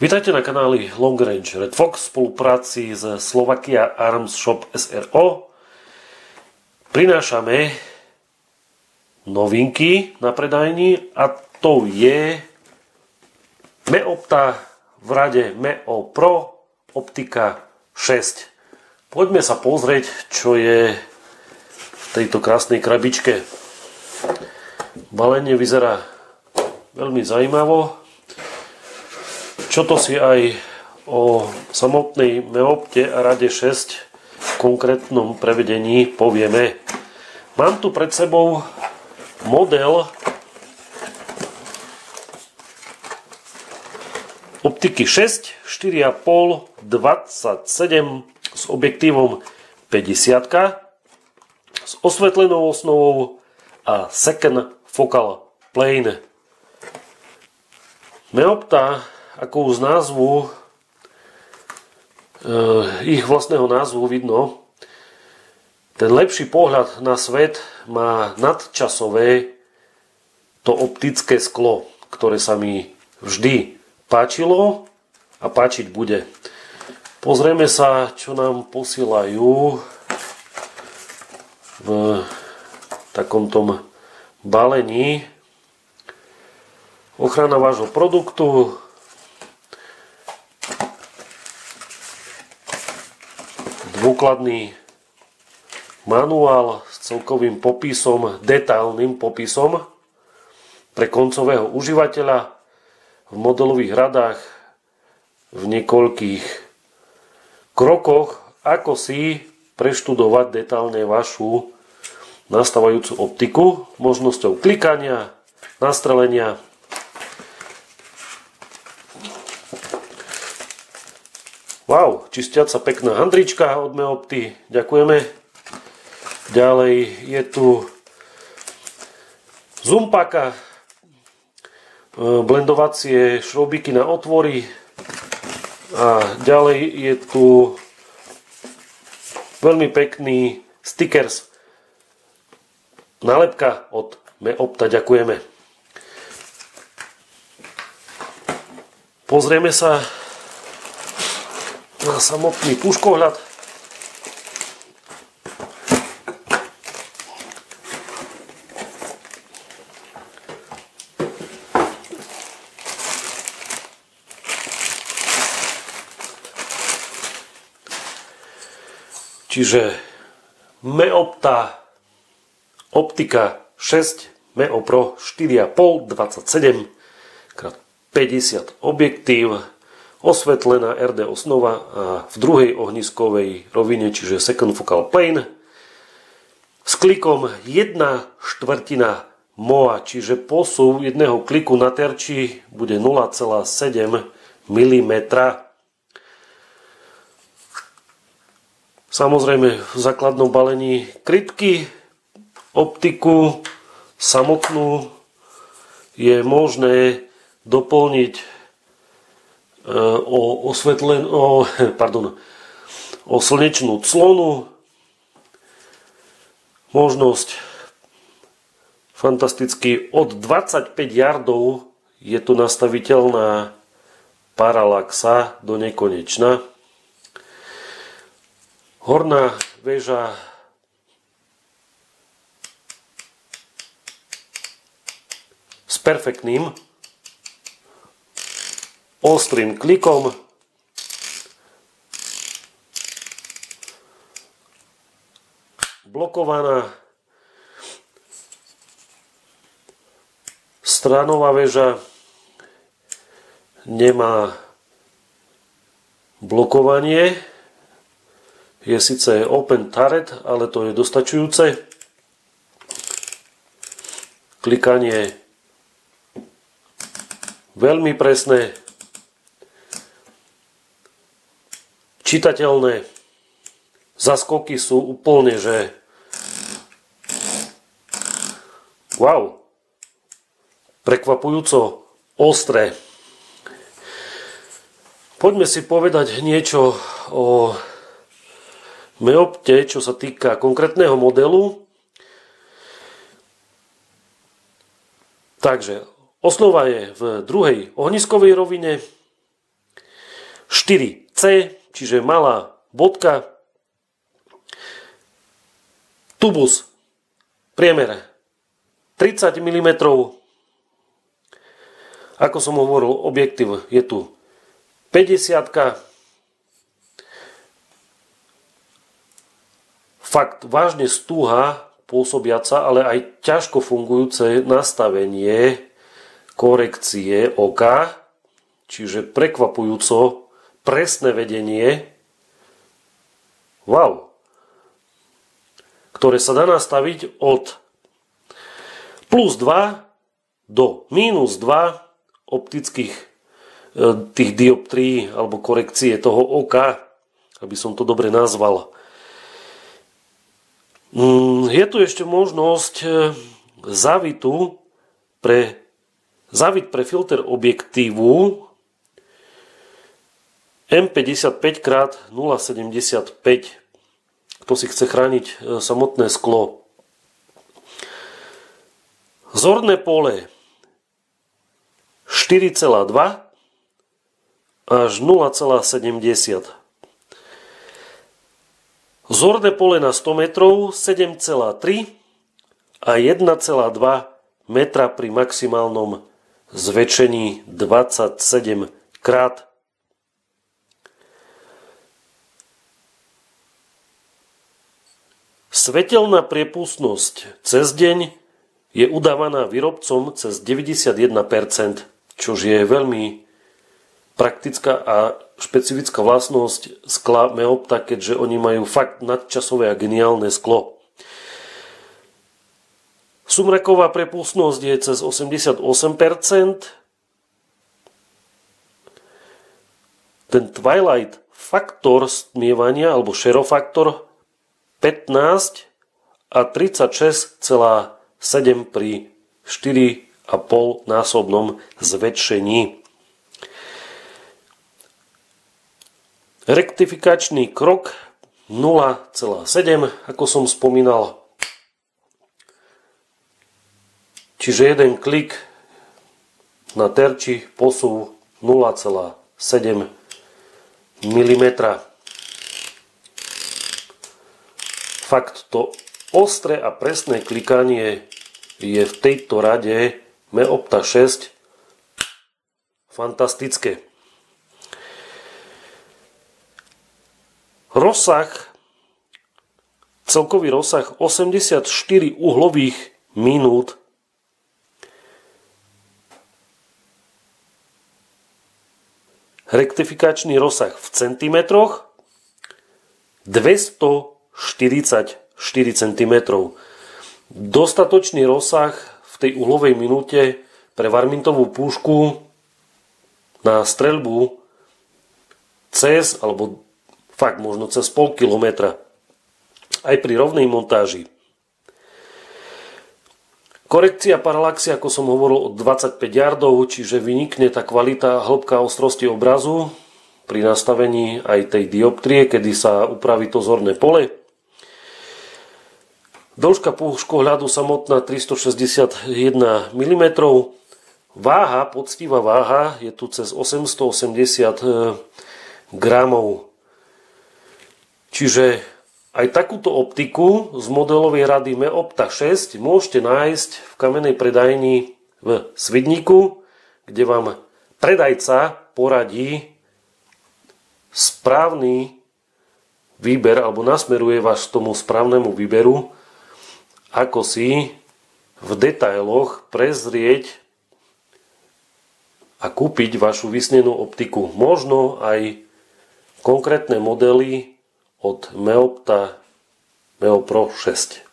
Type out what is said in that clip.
Vítajte na kanáli Long Range Red Fox v spolupráci s Slovakia Arms Shop SRO. Prinášame novinky na predajni a to je Meopta v rade Meo Pro Optika 6. Poďme sa pozrieť, čo je v tejto krásnej krabičke. Balenie vyzerá veľmi zaujímavo. Čo to si aj o samotnej Meopte a rade 6 v konkrétnom prevedení povieme. Mám tu pred sebou model optiky 6 4,5 27 s objektívom 50 s osvetlenou osnovou a second focal plane. Meopta, ako z názvu, ich vlastného názvu vidno, ten lepší pohľad na svet má nadčasové to optické sklo, ktoré sa mi vždy páčilo a páčiť bude. Pozrieme sa, čo nám posielajú v takomto balení. Ochrana vášho produktu, dôkladný manuál s celkovým popisom, detailným popisom pre koncového užívateľa v modelových radách v niekoľkých krokoch, ako si preštudovať detailne vašu nastávajúcu optiku možnosťou klikania, nastrelenia. Wow, čistiaca pekná handrička od Meopty, ďakujeme. Ďalej je tu zoom paka, blendovacie šroubíky na otvory a ďalej je tu veľmi pekný stickers, nálepka od Meopta, ďakujeme. Pozrieme sa na samotný puškohľad. Čiže Meopta Optika 6 Meo Pro 4,5 27 x 50 objektív, osvetlená RD osnova a v druhej ohniskovej rovine, čiže second focal plane, s klikom 1/4 MOA, čiže posun jedného kliku na terči bude 0,7 mm. Samozrejme v základnom balení krytky, optiku samotnú je možné doplniť o slnečnú clonu, možnosť fantasticky od 25 yardov je tu nastaviteľná paralaxa do nekonečna. Horná väža s perfektným ostrým klikom, blokovaná stranová väža nemá blokovanie, je síce open turret, ale to je dostačujúce. Klikanie veľmi presné, čitateľné, zaskoky sú úplne, že wow, prekvapujúco ostré. Poďme si povedať niečo o Meopte, čo sa týka konkrétneho modelu. Takže osnova je v druhej ohniskovej rovine, 4C, čiže malá bodka. Tubus, priemer 30 mm. Ako som hovoril, objektív je tu 50. Fakt vážne stúha pôsobiaca, ale aj ťažko fungujúce nastavenie korekcie oka, čiže prekvapujúco presné vedenie, ktoré sa dá nastaviť od plus 2 do minus 2 optických tých dioptrií alebo korekcie toho oka, aby som to dobre nazval. Je tu ešte možnosť zaviť pre filter objektívu M55x0,75, kto si chce chrániť samotné sklo. Zorné pole 4,2 až 0,70. Zorné pole na 100 metrov 7,3 a 1,2 metra pri maximálnom zväčšení 27 krát. Svetelná priepustnosť cez deň je udávaná výrobcom cez 91%, čo je veľmi praktická a špecifická vlastnosť skla Meopta, keďže oni majú fakt nadčasové a geniálne sklo. Sumraková prepustnosť je cez 88%. Ten twilight faktor stmievania alebo shadow faktor 15 a 36,7 pri 4,5 násobnom zväčšení. Rektifikačný krok 0,7, ako som spomínal. Čiže jeden klik na terči posúv 0,7 mm. Fakt, to ostré a presné klikanie je v tejto rade Meopta 6 fantastické. Rozsah, celkový rozsah 84 uhlových minút. Rektifikačný rozsah v centimetroch 244 cm. Dostatočný rozsah v tej uhlovej minúte pre varmintovú púšku na streľbu cez alebo fakt možno cez pol kilometra. Aj pri rovnej montáži. Korekcia paralaxie, ako som hovoril, od 25 yardov, čiže vynikne tá kvalita a hĺbka ostrosti obrazu pri nastavení aj tej dioptrie, kedy sa upraví to zorné pole. Dĺžka púškohľadu samotná 361 mm. Váha, poctivá váha je tu cez 880 gramov. Čiže aj takúto optiku z modelovej rady Meopta 6 môžete nájsť v kamennej predajni v Svidníku, kde vám predajca poradí správny výber alebo nasmeruje vás k tomu správnemu výberu, ako si v detailoch prezrieť a kúpiť vašu vysnenú optiku. Možno aj konkrétne modely od Meopta Meo Pro 6.